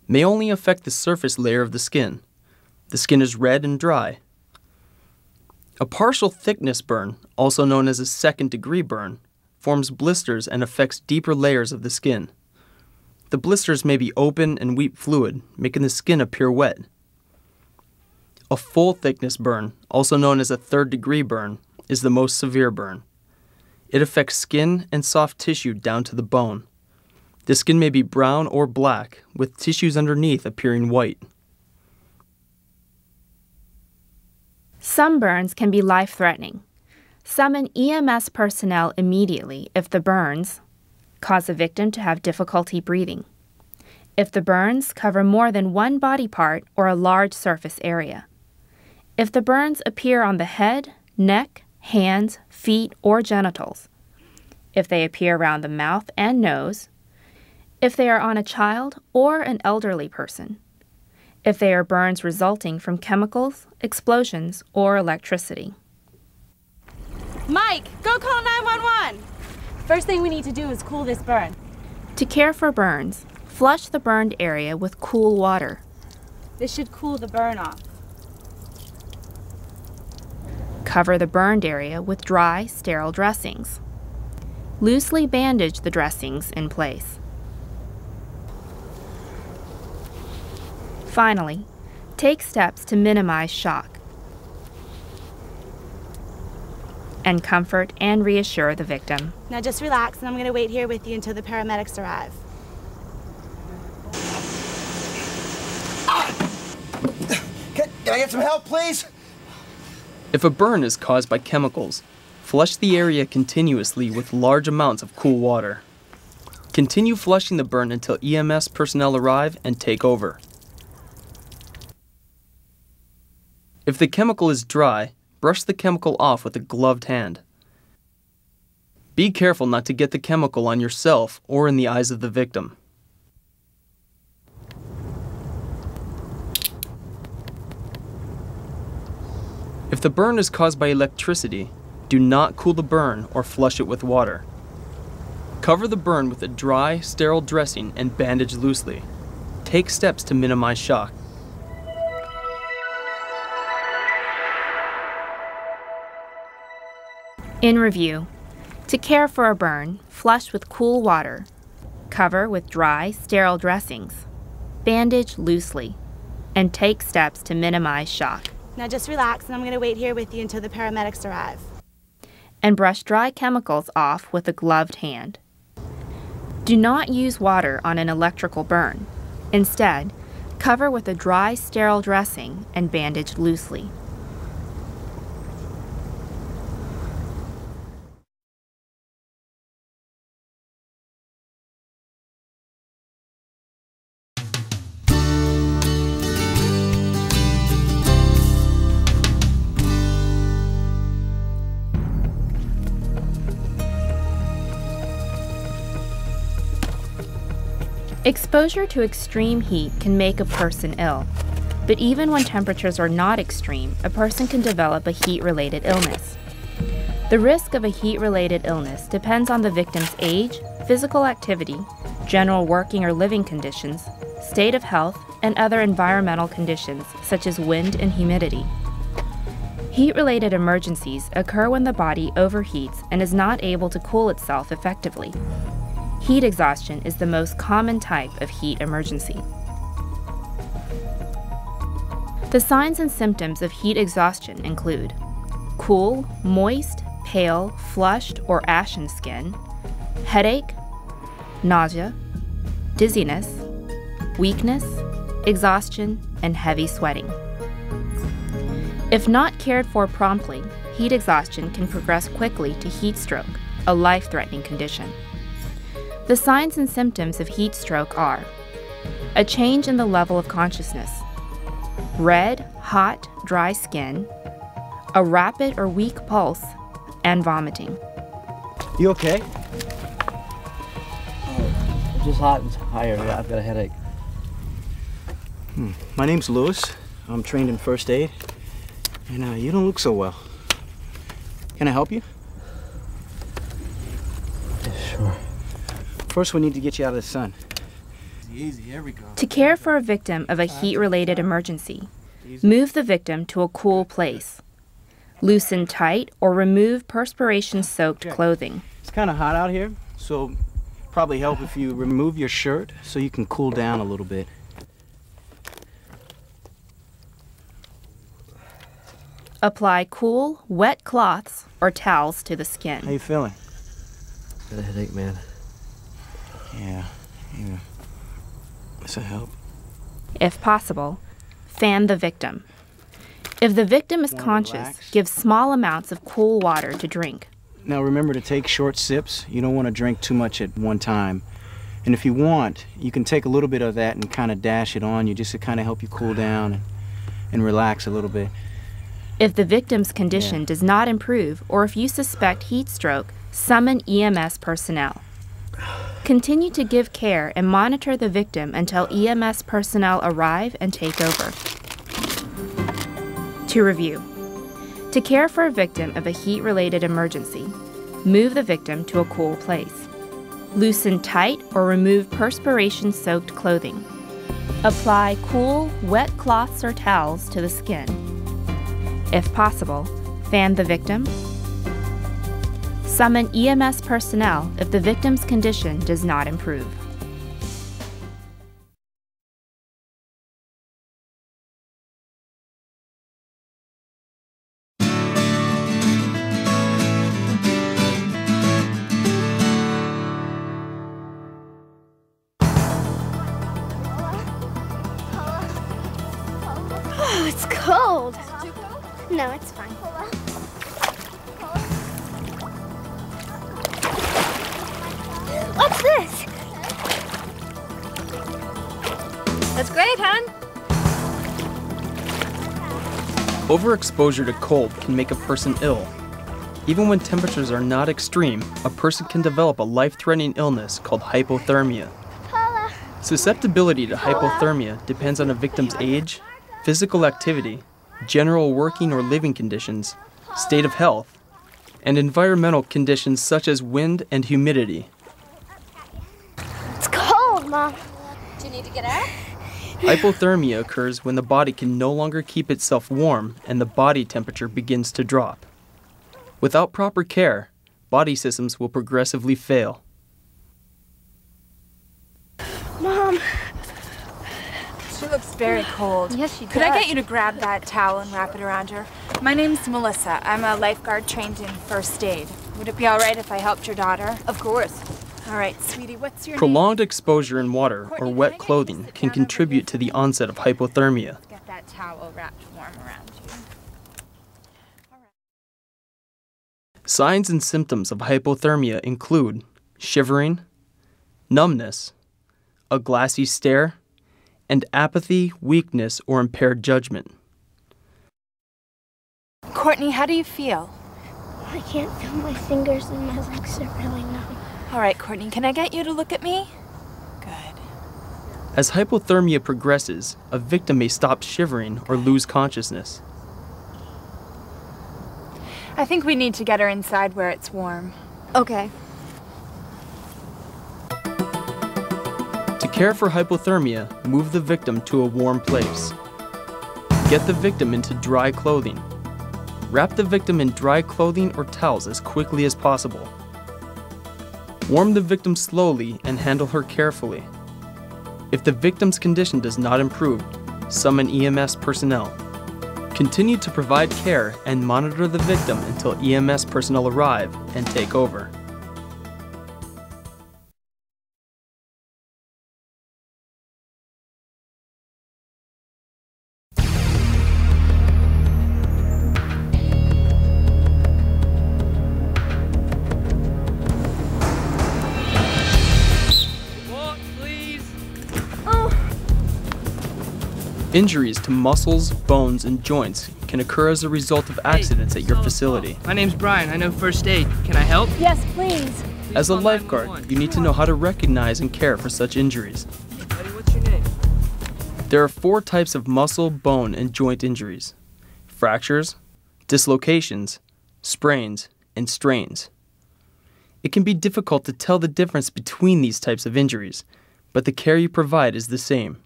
may only affect the surface layer of the skin. The skin is red and dry. A partial thickness burn, also known as a second-degree burn, forms blisters and affects deeper layers of the skin. The blisters may be open and weep fluid, making the skin appear wet. A full-thickness burn, also known as a third-degree burn, is the most severe burn. It affects skin and soft tissue down to the bone. The skin may be brown or black, with tissues underneath appearing white. Some burns can be life-threatening. Summon EMS personnel immediately if the burns cause the victim to have difficulty breathing. If the burns cover more than one body part or a large surface area. If the burns appear on the head, neck, hands, feet, or genitals. If they appear around the mouth and nose. If they are on a child or an elderly person. If they are burns resulting from chemicals, explosions, or electricity. Mike, go call 911! First thing we need to do is cool this burn. To care for burns, flush the burned area with cool water. This should cool the burn off. Cover the burned area with dry, sterile dressings. Loosely bandage the dressings in place. Finally, take steps to minimize shock. And comfort and reassure the victim. Now just relax, and I'm going to wait here with you until the paramedics arrive. Can I get some help, please? If a burn is caused by chemicals, flush the area continuously with large amounts of cool water. Continue flushing the burn until EMS personnel arrive and take over. If the chemical is dry, brush the chemical off with a gloved hand. Be careful not to get the chemical on yourself or in the eyes of the victim. If the burn is caused by electricity, do not cool the burn or flush it with water. Cover the burn with a dry, sterile dressing and bandage loosely. Take steps to minimize shock. In review, to care for a burn, flush with cool water. Cover with dry, sterile dressings. Bandage loosely. And take steps to minimize shock. Now just relax, and I'm going to wait here with you until the paramedics arrive. And brush dry chemicals off with a gloved hand. Do not use water on an electrical burn. Instead, cover with a dry, sterile dressing and bandage loosely. Exposure to extreme heat can make a person ill, but even when temperatures are not extreme, a person can develop a heat-related illness. The risk of a heat-related illness depends on the victim's age, physical activity, general working or living conditions, state of health, and other environmental conditions such as wind and humidity. Heat-related emergencies occur when the body overheats and is not able to cool itself effectively. Heat exhaustion is the most common type of heat emergency. The signs and symptoms of heat exhaustion include cool, moist, pale, flushed, or ashen skin, headache, nausea, dizziness, weakness, exhaustion, and heavy sweating. If not cared for promptly, heat exhaustion can progress quickly to heat stroke, a life-threatening condition. The signs and symptoms of heat stroke are a change in the level of consciousness, red, hot, dry skin, a rapid or weak pulse, and vomiting. You okay? I'm just hot and tired. I've got a headache. My name's Lewis. I'm trained in first aid. And you don't look so well. Can I help you? Yeah, sure. First, we need to get you out of the sun. easy. Here we go. To care for a victim of a heat-related emergency, move the victim to a cool place. Loosen tight or remove perspiration-soaked clothing. It's kind of hot out here, so probably help if you remove your shirt so you can cool down a little bit. Apply cool, wet cloths or towels to the How skin. you feeling? Got a headache, man. Yeah. Does that help? If possible, fan the victim. If the victim is Wanna conscious, relax? give small amounts of cool water to drink. Now remember to take short sips. You don't want to drink too much at one time. And if you want, you can take a little bit of that and kind of dash it on you just to kind of help you cool down and relax a little bit. If the victim's condition does not improve or if you suspect heat stroke, summon EMS personnel. Continue to give care and monitor the victim until EMS personnel arrive and take over. To review, to care for a victim of a heat-related emergency, move the victim to a cool place. Loosen tight or remove perspiration-soaked clothing. Apply cool, wet cloths or towels to the skin. If possible, fan the victim. Summon EMS personnel if the victim's condition does not improve. Oh, it's cold. No, it's fine. What's this? That's great, hon. Overexposure to cold can make a person ill. Even when temperatures are not extreme, a person can develop a life-threatening illness called hypothermia. Susceptibility to hypothermia depends on a victim's age, physical activity, general working or living conditions, state of health, and environmental conditions such as wind and humidity. It's cold, Mom. Do you need to get out? Hypothermia occurs when the body can no longer keep itself warm and the body temperature begins to drop. Without proper care, body systems will progressively fail. Mom. She looks very cold. Yes, she Could I get you to grab that towel and wrap it around her? My name's Melissa. I'm a lifeguard trained in first aid. Would it be all right if I helped your daughter? Of course. All right, sweetie, what's your Prolonged exposure in water or wet clothing can contribute to the onset of hypothermia. name? Get that towel wrapped warm around you. Signs and symptoms of hypothermia include shivering, numbness, a glassy stare, and apathy, weakness, or impaired judgment. Courtney, how do you feel? I can't feel my fingers and my legs are really numb. All right, Courtney, can I get you to look at me? Good. As hypothermia progresses, a victim may stop shivering or lose consciousness. I think we need to get her inside where it's warm. Okay. To care for hypothermia, move the victim to a warm place. Get the victim into dry clothing. Wrap the victim in dry clothing or towels as quickly as possible. Warm the victim slowly and handle her carefully. If the victim's condition does not improve, summon EMS personnel. Continue to provide care and monitor the victim until EMS personnel arrive and take over. Injuries to muscles, bones, and joints can occur as a result of accidents at your facility. My name's Brian. I know first aid. Can I help? Yes, please. As a lifeguard, you need to know how to recognize and care for such injuries. Buddy, what's your name? There are 4 types of muscle, bone, and joint injuries: fractures, dislocations, sprains, and strains. It can be difficult to tell the difference between these types of injuries, but the care you provide is the same.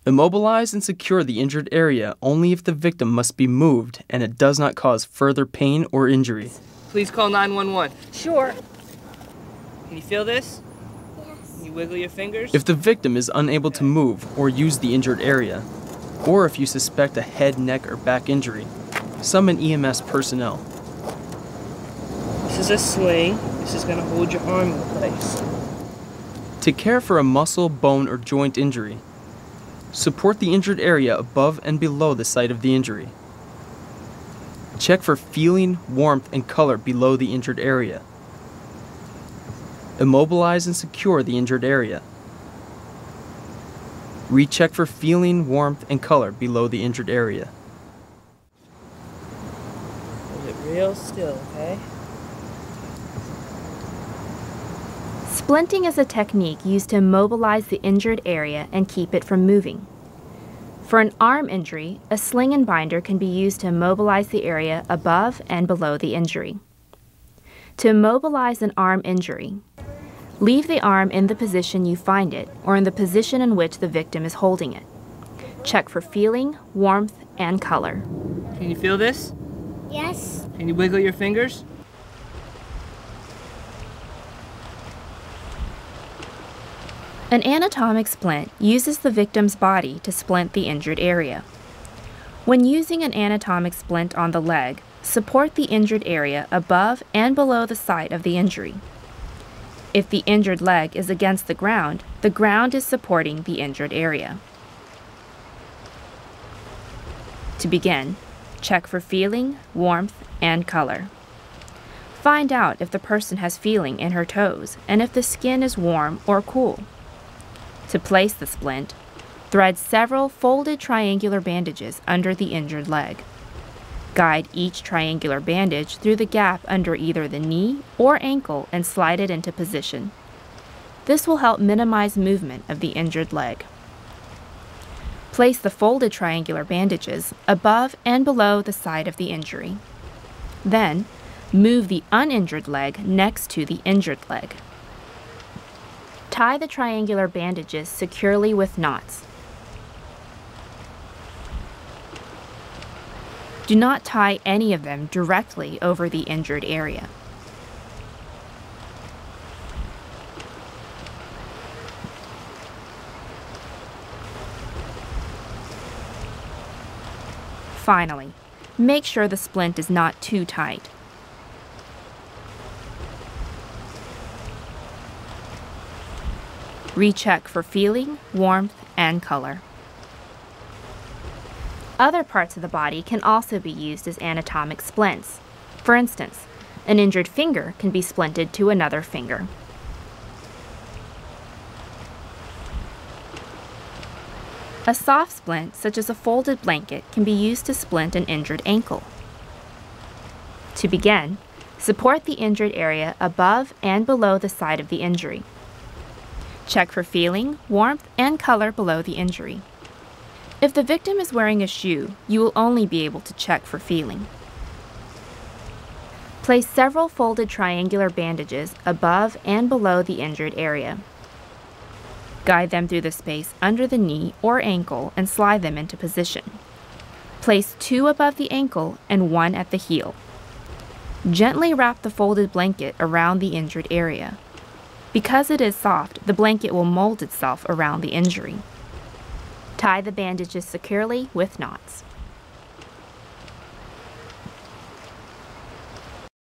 Immobilize and secure the injured area only if the victim must be moved and it does not cause further pain or injury. Please call 911. Sure. Can you feel this? Yes. Can you wiggle your fingers? If the victim is unable to move or use the injured area, or if you suspect a head, neck, or back injury, summon EMS personnel. This is a sling. This is going to hold your arm in place. To care for a muscle, bone, or joint injury, support the injured area above and below the site of the injury. Check for feeling, warmth, and color below the injured area. Immobilize and secure the injured area. Recheck for feeling, warmth, and color below the injured area. Hold it real still, okay? Splinting is a technique used to immobilize the injured area and keep it from moving. For an arm injury, a sling and binder can be used to immobilize the area above and below the injury. To immobilize an arm injury, leave the arm in the position you find it or in the position in which the victim is holding it. Check for feeling, warmth, and color. Can you feel this? Yes. Can you wiggle your fingers? An anatomic splint uses the victim's body to splint the injured area. When using an anatomic splint on the leg, support the injured area above and below the site of the injury. If the injured leg is against the ground is supporting the injured area. To begin, check for feeling, warmth, and color. Find out if the person has feeling in her toes and if the skin is warm or cool. To place the splint, thread several folded triangular bandages under the injured leg. Guide each triangular bandage through the gap under either the knee or ankle and slide it into position. This will help minimize movement of the injured leg. Place the folded triangular bandages above and below the site of the injury. Then, move the uninjured leg next to the injured leg. Tie the triangular bandages securely with knots. Do not tie any of them directly over the injured area. Finally, make sure the splint is not too tight. Recheck for feeling, warmth, and color. Other parts of the body can also be used as anatomic splints. For instance, an injured finger can be splinted to another finger. A soft splint, such as a folded blanket, can be used to splint an injured ankle. To begin, support the injured area above and below the site of the injury. Check for feeling, warmth, and color below the injury. If the victim is wearing a shoe, you will only be able to check for feeling. Place several folded triangular bandages above and below the injured area. Guide them through the space under the knee or ankle and slide them into position. Place 2 above the ankle and 1 at the heel. Gently wrap the folded blanket around the injured area. Because it is soft, the blanket will mold itself around the injury. Tie the bandages securely with knots.